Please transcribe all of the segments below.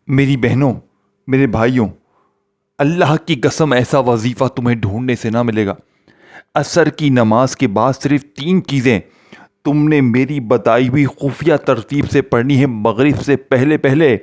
میری بہنوں، میرے بھائیوں، اللہ کی قسم ایسا وظیفہ تمہیں ڈھونڈنے سے نہ ملے گا۔ عصر کی نماز کے بعد صرف 3 چیزیں تم نے میری بتائی ہوئی خفیہ ترتیب سے پڑھنی ہے۔ مغرب سے پہلے پہلے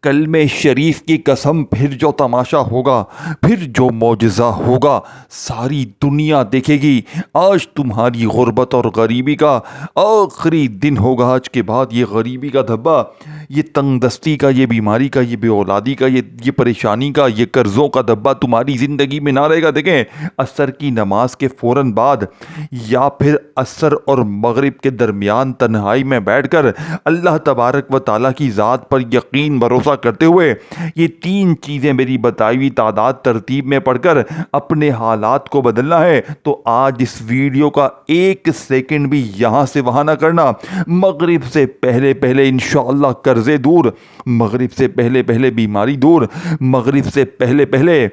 کلمہ شریف کی قسم، پھر جو تماشا ہوگا، پھر جو معجزہ ہوگا، ساری دنیا دیکھے گی۔ آج تمہاری غربت اور غریبی کا آخری دن ہوگا۔ آج کے بعد یہ غریبی کا دھبا، یہ تنگ دستی کا، یہ بیماری کا، یہ بے اولادی کا، یہ پریشانی کا، یہ قرضوں کا دھبا تمہاری زندگی میں نہ رہے گا۔ دیکھیں، عصر کی نماز کے فوراً بعد یا پھر عصر اور مغرب کے درمیان تنہائی میں بیٹھ کر اللہ تبارک و تعالیٰ کی ذات پر یقین بھروسہ کرتے ہوئے یہ 3 چیزیں میری بتائی ہوئی تعداد ترتیب میں پڑھ کر اپنے حالات کو بدلنا ہے۔ تو آج اس ویڈیو کا 1 سیکنڈ بھی یہاں سے وہاں نہ کرنا۔ مغرب سے پہلے پہلے انشاءاللہ قرضے دور، مغرب سے پہلے پہلے بیماری دور، مغرب سے پہلے پہلے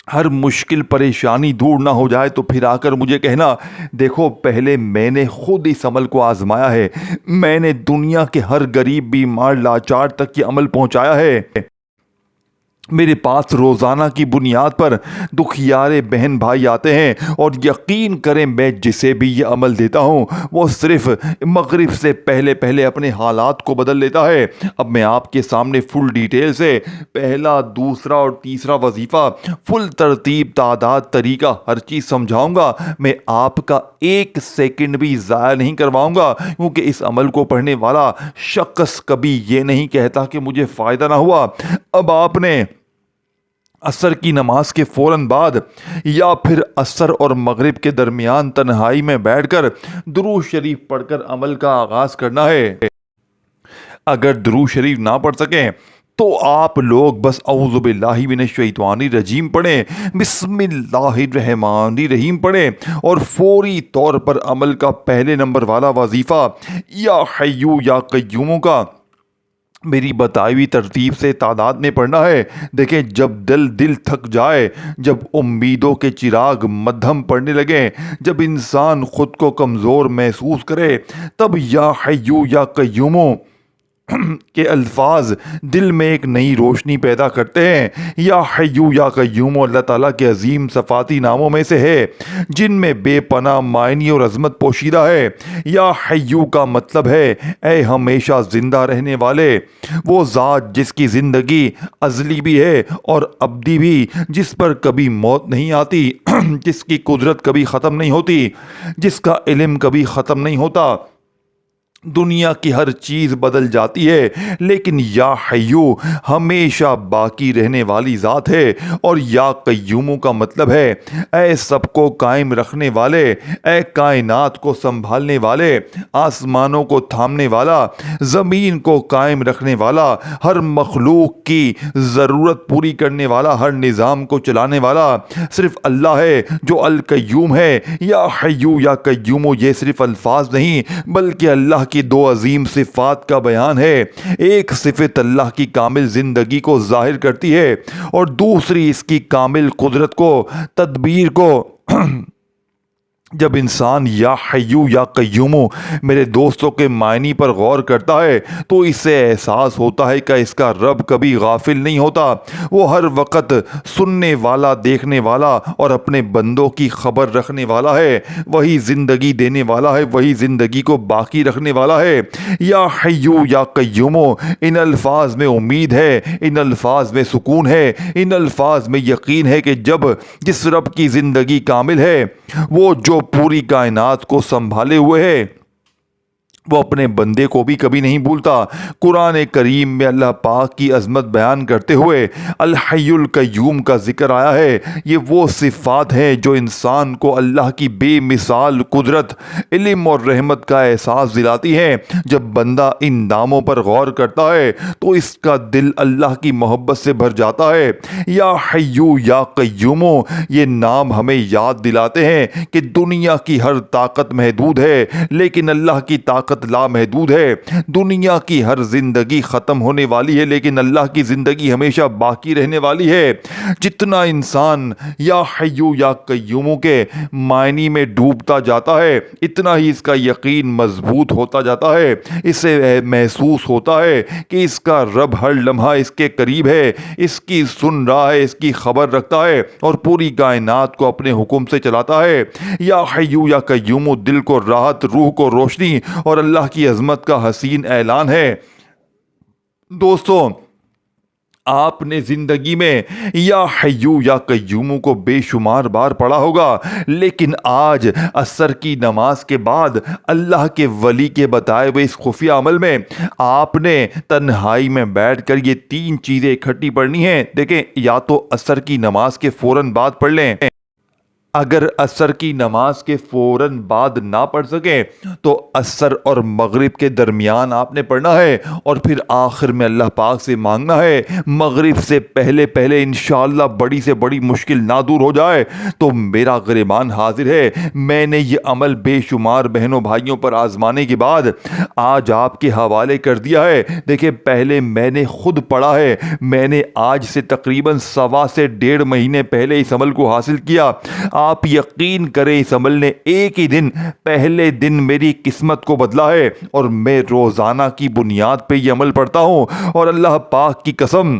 ہر مشکل پریشانی دور نہ ہو جائے تو پھر آ کر مجھے کہنا، دیکھو پہلے میں نے خود اس عمل کو آزمایا ہے، میں نے دنیا کے ہر غریب بیمار لاچار تک یہ عمل پہنچایا ہے۔ میرے پاس روزانہ کی بنیاد پر دکھیارے بہن بھائی آتے ہیں، اور یقین کریں میں جسے بھی یہ عمل دیتا ہوں وہ صرف مغرب سے پہلے پہلے اپنے حالات کو بدل لیتا ہے۔ اب میں آپ کے سامنے فل ڈیٹیل سے پہلا، دوسرا اور تیسرا وظیفہ، فل ترتیب، تعداد، طریقہ، ہر چیز سمجھاؤں گا۔ میں آپ کا 1 سیکنڈ بھی ضائع نہیں کرواؤں گا، کیونکہ اس عمل کو پڑھنے والا شخص کبھی یہ نہیں کہتا کہ مجھے فائدہ نہ ہوا۔ اب آپ نے عصر کی نماز کے فوراً بعد یا پھر عصر اور مغرب کے درمیان تنہائی میں بیٹھ کر درود شریف پڑھ کر عمل کا آغاز کرنا ہے۔ اگر درود شریف نہ پڑھ سکیں تو آپ لوگ بس اعوذ باللہ من الشیطان الرجیم پڑھیں، بسم اللہ الرحمن الرحیم پڑھیں، اور فوری طور پر عمل کا پہلے نمبر والا وظیفہ یا حیو یا قیوم کا میری بتائی ہوئی ترتیب سے تعداد میں پڑھنا ہے۔ دیکھیں، جب دل تھک جائے، جب امیدوں کے چراغ مدھم پڑنے لگیں، جب انسان خود کو کمزور محسوس کرے، تب یا حیو یا قیوم کے الفاظ دل میں ایک نئی روشنی پیدا کرتے ہیں۔ یا حیو یا قیوم اللہ تعالیٰ کے عظیم صفاتی ناموں میں سے ہے جن میں بے پناہ معنی اور عظمت پوشیدہ ہے۔ یا حیو کا مطلب ہے اے ہمیشہ زندہ رہنے والے، وہ ذات جس کی زندگی ازلی بھی ہے اور ابدی بھی، جس پر کبھی موت نہیں آتی، جس کی قدرت کبھی ختم نہیں ہوتی، جس کا علم کبھی ختم نہیں ہوتا۔ دنیا کی ہر چیز بدل جاتی ہے لیکن یا حیو ہمیشہ باقی رہنے والی ذات ہے۔ اور یا قیوم کا مطلب ہے اے سب کو قائم رکھنے والے، اے کائنات کو سنبھالنے والے، آسمانوں کو تھامنے والا، زمین کو قائم رکھنے والا، ہر مخلوق کی ضرورت پوری کرنے والا، ہر نظام کو چلانے والا صرف اللہ ہے جو القیوم ہے۔ یا حیو یا قیوم یہ صرف الفاظ نہیں بلکہ اللہ کی 2 عظیم صفات کا بیان ہے۔ ایک صفت اللہ کی کامل زندگی کو ظاہر کرتی ہے اور دوسری اس کی کامل قدرت کو، تدبیر کو۔ جب انسان یا حیو یا قیوم میرے دوستوں کے معنی پر غور کرتا ہے تو اسے احساس ہوتا ہے کہ اس کا رب کبھی غافل نہیں ہوتا۔ وہ ہر وقت سننے والا، دیکھنے والا اور اپنے بندوں کی خبر رکھنے والا ہے۔ وہی زندگی دینے والا ہے، وہی زندگی کو باقی رکھنے والا ہے۔ یا حیو یا قیوم، ان الفاظ میں امید ہے، ان الفاظ میں سکون ہے، ان الفاظ میں یقین ہے کہ جس رب کی زندگی کامل ہے، وہ جو پوری کائنات کو سنبھالے ہوئے ہے، وہ اپنے بندے کو بھی کبھی نہیں بھولتا۔ قرآن کریم میں اللہ پاک کی عظمت بیان کرتے ہوئے الحی القیوم کا ذکر آیا ہے۔ یہ وہ صفات ہیں جو انسان کو اللہ کی بے مثال قدرت، علم اور رحمت کا احساس دلاتی ہیں۔ جب بندہ ان ناموں پر غور کرتا ہے تو اس کا دل اللہ کی محبت سے بھر جاتا ہے۔ یا حیو یا قیوم یہ نام ہمیں یاد دلاتے ہیں کہ دنیا کی ہر طاقت محدود ہے لیکن اللہ کی طاقت مدت لامحدود ہے۔ دنیا کی ہر زندگی ختم ہونے والی ہے، لیکن اللہ کی زندگی ہمیشہ باقی رہنے والی ہے۔ جتنا انسان یا حیو یا قیوم کے معنی میں ڈوبتا جاتا ہے، اتنا ہی اس کا یقین مضبوط ہوتا جاتا ہے۔ اسے محسوس ہوتا ہے کہ اس کا رب ہر لمحہ اس کے قریب ہے، اس کی سن رہا ہے، اس کی خبر رکھتا ہے اور پوری کائنات کو اپنے حکم سے چلاتا ہے۔ یا حیو یا قیوم دل کو راحت، روح کو روشنی اور اللہ کی عظمت کا حسین اعلان ہے۔ دوستو، آپ نے زندگی میں یا حیو یا قیوم کو بے شمار بار پڑھا ہوگا، لیکن آج عصر کی نماز کے بعد اللہ کے ولی کے بتائے ہوئے اس خفیہ عمل میں آپ نے تنہائی میں بیٹھ کر یہ 3 چیزیں اکٹھی پڑھنی ہیں۔ دیکھیں، یا تو عصر کی نماز کے فوراً بعد پڑھ لیں، اگر عصر کی نماز کے فوراً بعد نہ پڑھ سکیں تو عصر اور مغرب کے درمیان آپ نے پڑھنا ہے، اور پھر آخر میں اللہ پاک سے مانگنا ہے مغرب سے پہلے پہلے انشاءاللہ بڑی سے بڑی مشکل نہ دور ہو جائے تو میرا گریبان حاضر ہے۔ میں نے یہ عمل بے شمار بہنوں بھائیوں پر آزمانے کے بعد آج آپ کے حوالے کر دیا ہے۔ دیکھیں، پہلے میں نے خود پڑھا ہے، میں نے آج سے تقریباً 1.25 سے 1.5 مہینے پہلے اس عمل کو حاصل کیا۔ آپ یقین کریں، اس عمل نے ایک ہی دن، پہلے دن میری قسمت کو بدلا ہے، اور میں روزانہ کی بنیاد پہ یہ عمل پڑھتا ہوں، اور اللہ پاک کی قسم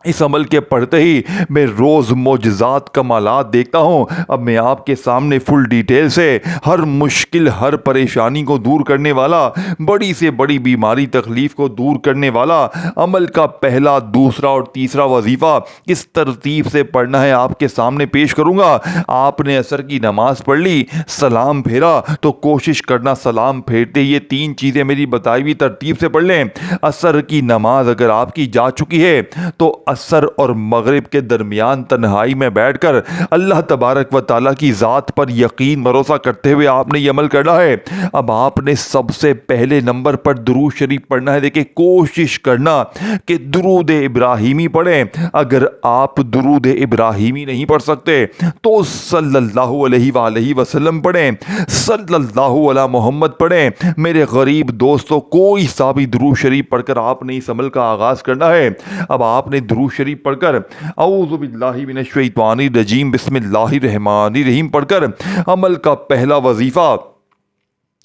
اس عمل کے پڑھتے ہی میں روز معجزات کمالات دیکھتا ہوں۔ اب میں آپ کے سامنے فل ڈیٹیل سے ہر مشکل، ہر پریشانی کو دور کرنے والا، بڑی سے بڑی بیماری تکلیف کو دور کرنے والا عمل کا پہلا، دوسرا اور تیسرا وظیفہ کس ترتیب سے پڑھنا ہے آپ کے سامنے پیش کروں گا۔ آپ نے عصر کی نماز پڑھ لی، سلام پھیرا، تو کوشش کرنا سلام پھیرتے یہ 3 چیزیں میری بتائی ہوئی ترتیب سے پڑھ لیں۔ عصر کی نماز اگر آپ کی جا چکی ہے تو عصر اور مغرب کے درمیان تنہائی میں بیٹھ کر اللہ تبارک و تعالیٰ کی ذات پر یقین بھروسہ کرتے ہوئے آپ نے یہ عمل کرنا ہے۔ اب آپ نے سب سے پہلے نمبر پر درود شریف پڑھنا ہے۔ دیکھیں، کوشش کرنا کہ درود ابراہیمی پڑھیں۔ اگر آپ درود ابراہیمی نہیں پڑھ سکتے تو صلی اللہ علیہ وآلہ وسلم پڑھیں، صلی اللہ علی محمد پڑھیں۔ میرے غریب دوستو، کوئی سا بھی درود شریف پڑھ کر آپ نے اس عمل کا آغاز کرنا ہے۔ اب آپ نے درود شریف پڑھ کر اعوذ باللہ من الشیطان الرجیم بسم اللہ الرحمن الرحیم پڑھ کر عمل کا پہلا وظیفہ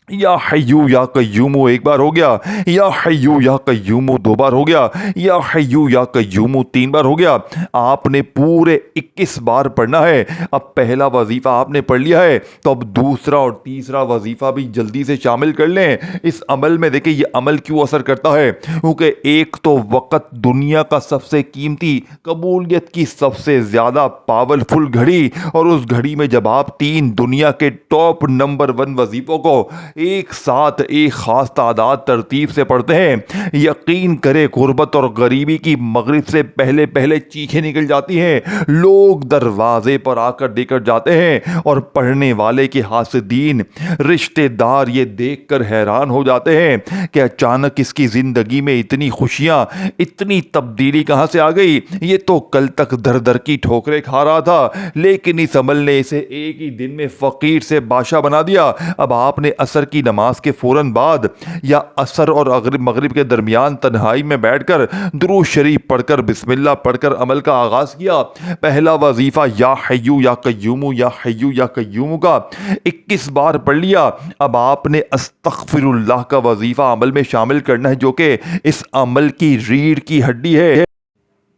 یا حیو یا قیوم ایک بار ہو گیا، یا حیو یا قیوم 2 بار ہو گیا، یا حیو یا قیوم 3 بار ہو گیا۔ آپ نے پورے 21 بار پڑھنا ہے۔ اب پہلا وظیفہ آپ نے پڑھ لیا ہے تو اب دوسرا اور تیسرا وظیفہ بھی جلدی سے شامل کر لیں اس عمل میں۔ دیکھیں، یہ عمل کیوں اثر کرتا ہے، کیونکہ ایک تو وقت دنیا کا سب سے قیمتی، قبولیت کی سب سے زیادہ پاورفل گھڑی، اور اس گھڑی میں جب آپ 3 دنیا کے ٹاپ نمبر 1 وظیفوں کو ایک ساتھ ایک خاص تعداد ترتیب سے پڑھتے ہیں، یقین کرے غربت اور غریبی کی مغرب سے پہلے پہلے چیخیں نکل جاتی ہیں، لوگ دروازے پر آ کر دے کر جاتے ہیں، اور پڑھنے والے کے حاسدین رشتہ دار یہ دیکھ کر حیران ہو جاتے ہیں کہ اچانک اس کی زندگی میں اتنی خوشیاں، اتنی تبدیلی کہاں سے آ گئی، یہ تو کل تک در در کی ٹھوکریں کھا رہا تھا، لیکن اس عمل نے اسے ایک ہی دن میں فقیر سے بادشاہ بنا دیا۔ اب آپ نے عصر کی نماز کے فوراً بعد یا عصر اور مغرب کے درمیان تنہائی میں بیٹھ کر درود شریف پڑھ کر بسم اللہ پڑھ کر عمل کا آغاز کیا۔ پہلا وظیفہ یا حیو یا قیوم، یا حیو یا قیوم کا 21 بار پڑھ لیا۔ اب آپ نے استغفر اللہ کا وظیفہ عمل میں شامل کرنا ہے، جو کہ اس عمل کی ریڑھ کی ہڈی ہے۔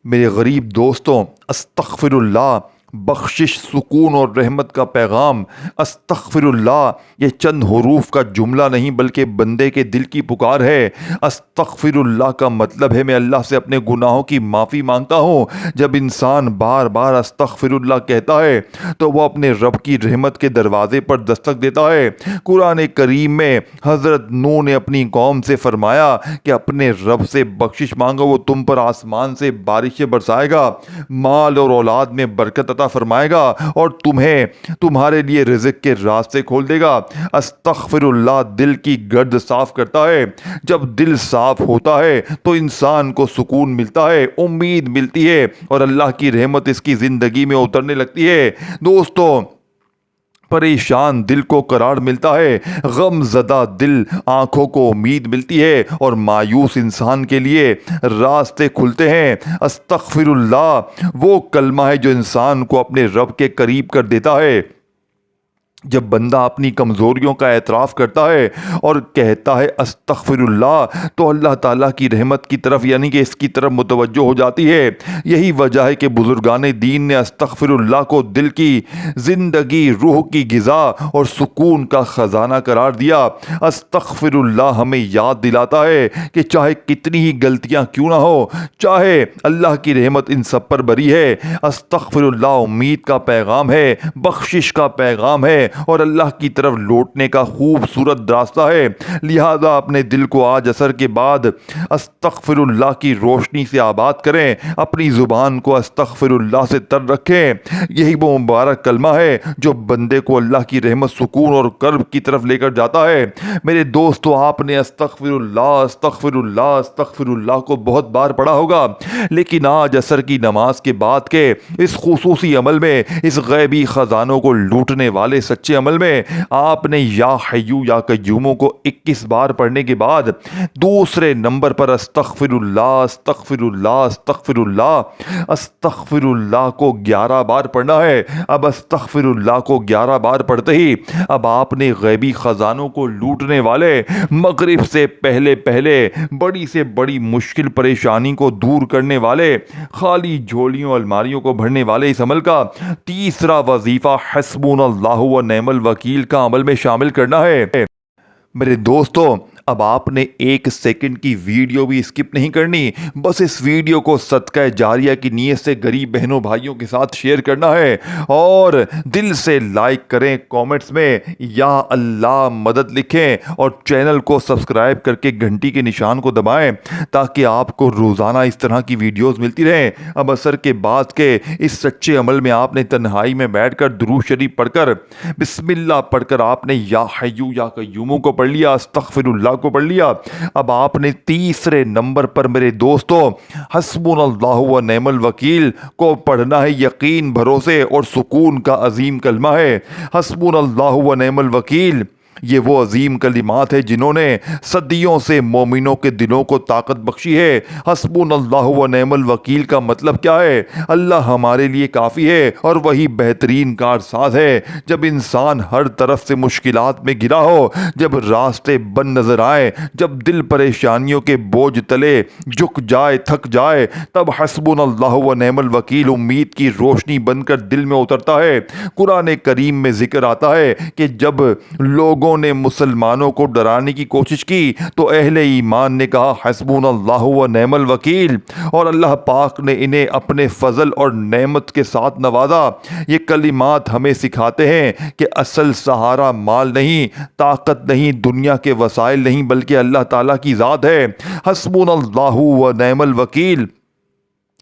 میرے غریب دوستوں، استغفر اللہ بخشش، سکون اور رحمت کا پیغام۔ استغفر اللہ یہ چند حروف کا جملہ نہیں بلکہ بندے کے دل کی پکار ہے۔ استغفر اللہ کا مطلب ہے میں اللہ سے اپنے گناہوں کی معافی مانگتا ہوں۔ جب انسان بار بار استغفر اللہ کہتا ہے تو وہ اپنے رب کی رحمت کے دروازے پر دستک دیتا ہے۔ قرآن کریم میں حضرت نوح نے اپنی قوم سے فرمایا کہ اپنے رب سے بخشش مانگو، وہ تم پر آسمان سے بارشیں برسائے گا، مال اور اولاد میں برکت عطا فرمائے گا، اور تمہیں تمہارے لیے رزق کے راستے کھول دے گا۔ استغفر اللہ دل کی گرد صاف کرتا ہے۔ جب دل صاف ہوتا ہے تو انسان کو سکون ملتا ہے، امید ملتی ہے، اور اللہ کی رحمت اس کی زندگی میں اترنے لگتی ہے۔ دوستو، پریشان دل کو قرار ملتا ہے، غم زدہ دل آنکھوں کو امید ملتی ہے، اور مایوس انسان کے لیے راستے کھلتے ہیں۔ استغفر اللہ وہ کلمہ ہے جو انسان کو اپنے رب کے قریب کر دیتا ہے۔ جب بندہ اپنی کمزوریوں کا اعتراف کرتا ہے اور کہتا ہے استغفر اللہ، تو اللہ تعالیٰ کی رحمت کی طرف یعنی کہ اس کی طرف متوجہ ہو جاتی ہے۔ یہی وجہ ہے کہ بزرگان دین نے استغفر اللہ کو دل کی زندگی، روح کی غذا اور سکون کا خزانہ قرار دیا۔ استغفر اللہ ہمیں یاد دلاتا ہے کہ چاہے کتنی ہی غلطیاں کیوں نہ ہو، چاہے اللہ کی رحمت ان سب پر بری ہے، استغفر اللہ امید کا پیغام ہے، بخشش کا پیغام ہے اور اللہ کی طرف لوٹنے کا خوبصورت راستہ ہے۔ لہذا اپنے دل کو آج عصر کے بعد استغفر اللہ کی روشنی سے آباد کریں، اپنی زبان کو استغفر اللہ سے تر رکھیں۔ یہی وہ مبارک کلمہ ہے جو بندے کو اللہ کی رحمت، سکون اور کرب کی طرف لے کر جاتا ہے۔ میرے دوستو، آپ نے استغفر اللہ استغفر اللہ استغفر اللہ کو بہت بار پڑھا ہوگا، لیکن آج عصر کی نماز کے بعد کے اس خصوصی عمل میں، اس غیبی خزانوں کو لوٹنے والے سچے عمل میں، آپ نے یا حیو یا قیوموں کو 21 بار پڑھنے کے بعد دوسرے نمبر پر استغفر اللہ استغفر اللہ استغفر اللہ استغفر اللہ کو 11 بار پڑھنا ہے۔ اب استغفر اللہ کو 11 بار پڑھتے ہی اب آپ نے غیبی خزانوں کو لوٹنے والے، مغرب سے پہلے پہلے بڑی سے بڑی مشکل پریشانی کو دور کرنے والے، خالی جھولیوں الماریوں کو بھرنے والے اس عمل کا تیسرا وظیفہ حسبنا اللہ و نعم الوکیل کا عمل میں شامل کرنا ہے۔ میرے دوستو، اب آپ نے 1 سیکنڈ کی ویڈیو بھی اسکپ نہیں کرنی، بس اس ویڈیو کو صدقہ جاریہ کی نیت سے غریب بہنوں بھائیوں کے ساتھ شیئر کرنا ہے، اور دل سے لائک کریں، کومنٹس میں یا اللہ مدد لکھیں، اور چینل کو سبسکرائب کر کے گھنٹی کے نشان کو دبائیں تاکہ آپ کو روزانہ اس طرح کی ویڈیوز ملتی رہیں۔ اب عصر کے بعد کے اس سچے عمل میں آپ نے تنہائی میں بیٹھ کر درود شریف پڑھ کر، بسم اللہ پڑھ کر آپ نے یا حیو یا قیوموں کو پڑھ لیا، استغفر اللہ کو پڑھ لیا۔ اب آپ نے تیسرے نمبر پر میرے دوستو حسبنا اللہ و نعم الوکیل کو پڑھنا ہے۔ یقین، بھروسے اور سکون کا عظیم کلمہ ہے۔ حسبنا اللہ و نعم الوکیل یہ وہ عظیم کلمات ہیں جنہوں نے صدیوں سے مومنوں کے دلوں کو طاقت بخشی ہے۔ حسبنا اللہ و نعم الوکیل کا مطلب کیا ہے؟ اللہ ہمارے لیے کافی ہے اور وہی بہترین کارساز ہے۔ جب انسان ہر طرف سے مشکلات میں گھرا ہو، جب راستے بند نظر آئے، جب دل پریشانیوں کے بوجھ تلے جھک جائے، تھک جائے، تب حسبنا اللہ و نعم الوکیل امید کی روشنی بن کر دل میں اترتا ہے۔ قرآن کریم میں ذکر آتا ہے کہ جب لوگوں نے مسلمانوں کو ڈرانے کی کوشش کی تو اہل ایمان نے کہا حسبنا اللہ و نعم الوکیل، اور اللہ پاک نے انہیں اپنے فضل اور نعمت کے ساتھ نوازا۔ یہ کلمات ہمیں سکھاتے ہیں کہ اصل سہارا مال نہیں، طاقت نہیں، دنیا کے وسائل نہیں، بلکہ اللہ تعالیٰ کی ذات ہے۔ حسبنا اللہ و نعم الوکیل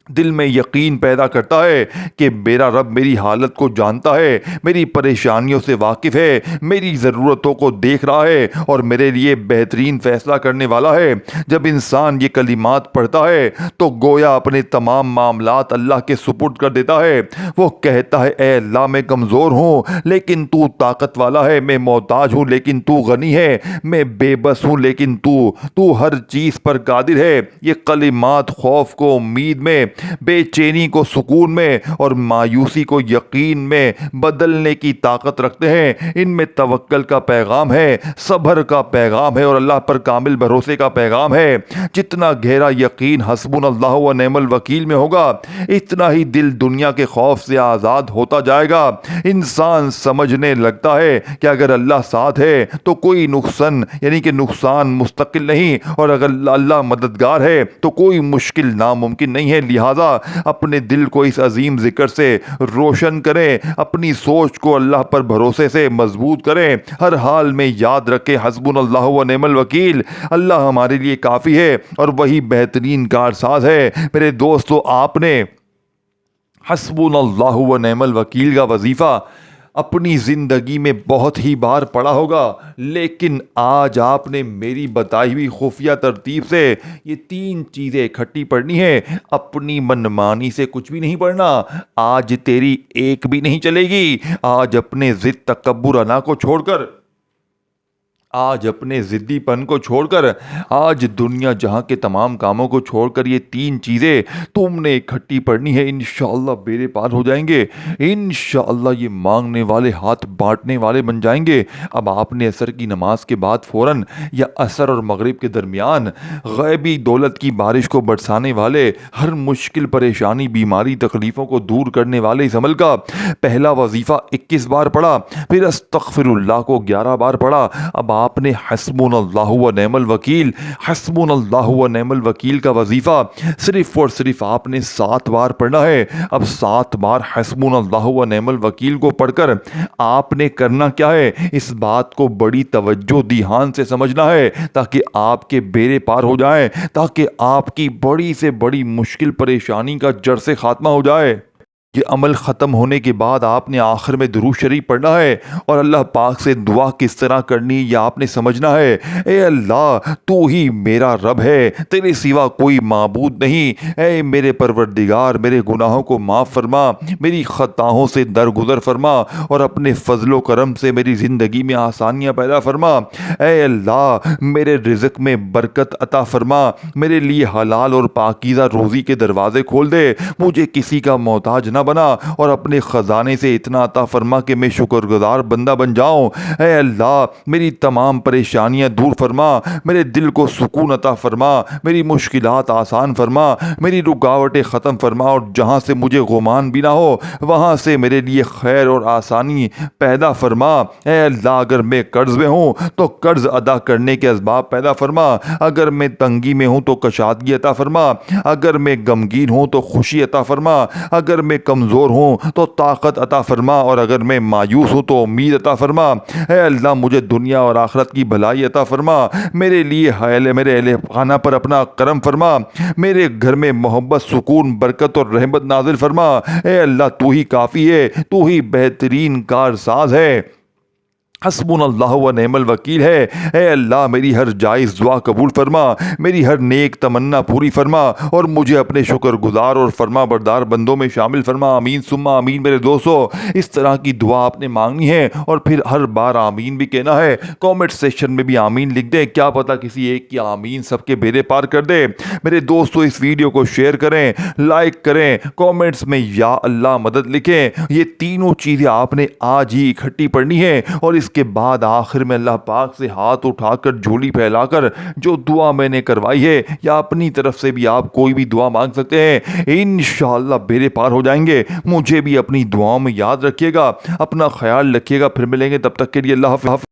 دل میں یقین پیدا کرتا ہے کہ میرا رب میری حالت کو جانتا ہے، میری پریشانیوں سے واقف ہے، میری ضرورتوں کو دیکھ رہا ہے اور میرے لیے بہترین فیصلہ کرنے والا ہے۔ جب انسان یہ کلمات پڑھتا ہے تو گویا اپنے تمام معاملات اللہ کے سپرد کر دیتا ہے۔ وہ کہتا ہے اے اللہ، میں کمزور ہوں لیکن تو طاقت والا ہے، میں محتاج ہوں لیکن تو غنی ہے، میں بے بس ہوں لیکن تو ہر چیز پر قادر ہے۔ یہ کلمات خوف کو امید میں، بے چینی کو سکون میں اور مایوسی کو یقین میں بدلنے کی طاقت رکھتے ہیں۔ ان میں توکل کا پیغام ہے، صبر کا پیغام ہے اور اللہ پر کامل بھروسے کا پیغام ہے۔ جتنا گہرا یقین حسبنا اللہ و نعم الوکیل میں ہوگا، اتنا ہی دل دنیا کے خوف سے آزاد ہوتا جائے گا۔ انسان سمجھنے لگتا ہے کہ اگر اللہ ساتھ ہے تو کوئی نقصان یعنی کہ نقصان مستقل نہیں، اور اگر اللہ مددگار ہے تو کوئی مشکل ناممکن نہیں ہے۔ لہٰذا اپنے دل کو اس عظیم ذکر سے روشن کریں، اپنی سوچ کو اللہ پر بھروسے سے مضبوط کریں۔ ہر حال میں یاد رکھیں حسبنا اللہ و نعم الوکیل، اللہ ہمارے لیے کافی ہے اور وہی بہترین کارساز ہے۔ میرے دوستو، آپ نے حسبنا اللہ و نعم الوکیل کا وظیفہ اپنی زندگی میں بہت ہی بار پڑھا ہوگا، لیکن آج آپ نے میری بتائی ہوئی خفیہ ترتیب سے یہ 3 چیزیں اکٹھی پڑھنی ہے۔ اپنی منمانی سے کچھ بھی نہیں پڑھنا، آج تیری ایک بھی نہیں چلے گی۔ آج اپنے ضد تکبر انا کو چھوڑ کر، آج اپنے ضدی پن کو چھوڑ کر، آج دنیا جہاں کے تمام کاموں کو چھوڑ کر یہ 3 چیزیں تم نے اکٹھی پڑھنی ہے۔ انشاءاللہ بیڑے پار ہو جائیں گے، انشاءاللہ یہ مانگنے والے ہاتھ بانٹنے والے بن جائیں گے۔ اب آپ نے عصر کی نماز کے بعد فوراً یا عصر اور مغرب کے درمیان غیبی دولت کی بارش کو برسانے والے، ہر مشکل پریشانی بیماری تکلیفوں کو دور کرنے والے اس عمل کا پہلا وظیفہ 21 بار پڑھا، پھر استغفر اللہ کو 11 بار پڑھا۔ اب آپ نے حسبنا اللہ و نعم الوکیل، حسبنا اللہ و نعم الوکیل کا وظیفہ صرف اور صرف آپ نے 7 بار پڑھنا ہے۔ اب 7 بار حسبنا اللہ و نعم الوکیل کو پڑھ کر آپ نے کرنا کیا ہے، اس بات کو بڑی توجہ دھیان سے سمجھنا ہے تاکہ آپ کے بیڑے پار ہو جائیں، تاکہ آپ کی بڑی سے بڑی مشکل پریشانی کا جڑ سے خاتمہ ہو جائے۔ یہ عمل ختم ہونے کے بعد آپ نے آخر میں درود شریف پڑھنا ہے اور اللہ پاک سے دعا کس طرح کرنی یہ آپ نے سمجھنا ہے۔ اے اللہ تو ہی میرا رب ہے، تیرے سوا کوئی معبود نہیں۔ اے میرے پروردگار میرے گناہوں کو معاف فرما، میری خطاؤں سے درگزر فرما اور اپنے فضل و کرم سے میری زندگی میں آسانیاں پیدا فرما۔ اے اللہ میرے رزق میں برکت عطا فرما، میرے لیے حلال اور پاکیزہ روزی کے دروازے کھول دے، مجھے کسی کا محتاج نہ بنا اور اپنے خزانے سے اتنا عطا فرما کہ میں شکر گزار بندہ بن جاؤں۔ اے اللہ میری تمام پریشانیاں دور فرما، میرے دل کو سکون عطا فرما، میری مشکلات آسان فرما، میری رکاوٹیں ختم فرما اور جہاں سے مجھے گمان بھی نہ ہو وہاں سے میرے لیے خیر اور آسانی پیدا فرما۔ اے اللہ اگر میں قرض میں ہوں تو قرض ادا کرنے کے اسباب پیدا فرما، اگر میں تنگی میں ہوں تو کشادگی عطا فرما، اگر میں غمگین ہوں تو خوشی عطا فرما، اگر میں کمزور ہوں تو طاقت عطا فرما اور اگر میں مایوس ہوں تو امید عطا فرما۔ اے اللہ مجھے دنیا اور آخرت کی بھلائی عطا فرما، میرے لیے میرے اہل خانہ پر اپنا کرم فرما، میرے گھر میں محبت سکون برکت اور رحمت نازل فرما۔ اے اللہ تو ہی کافی ہے، تو ہی بہترین کارساز ہے، حسبنا اللہ و نعم الوکیل ہے۔ اے اللہ میری ہر جائز دعا قبول فرما، میری ہر نیک تمنا پوری فرما اور مجھے اپنے شکر گزار اور فرما بردار بندوں میں شامل فرما۔ آمین ثم آمین۔ میرے دوستو اس طرح کی دعا آپ نے مانگنی ہے اور پھر ہر بار آمین بھی کہنا ہے۔ کامنٹ سیکشن میں بھی آمین لکھ دیں، کیا پتہ کسی ایک کی آمین سب کے بیڑے پار کر دے۔ میرے دوستو اس ویڈیو کو شیئر کریں، لائک کریں، کامنٹس میں یا اللہ مدد لکھیں۔ یہ تینوں چیزیں آپ نے آج ہی اکٹھی پڑھنی ہے اور اس کے بعد آخر میں اللہ پاک سے ہاتھ اٹھا کر جھولی پھیلا کر جو دعا میں نے کروائی ہے یا اپنی طرف سے بھی آپ کوئی بھی دعا مانگ سکتے ہیں، انشاءاللہ بیڑے پار ہو جائیں گے۔ مجھے بھی اپنی دعاؤں میں یاد رکھیے گا، اپنا خیال رکھیے گا، پھر ملیں گے، تب تک کے لیے اللہ حافظ۔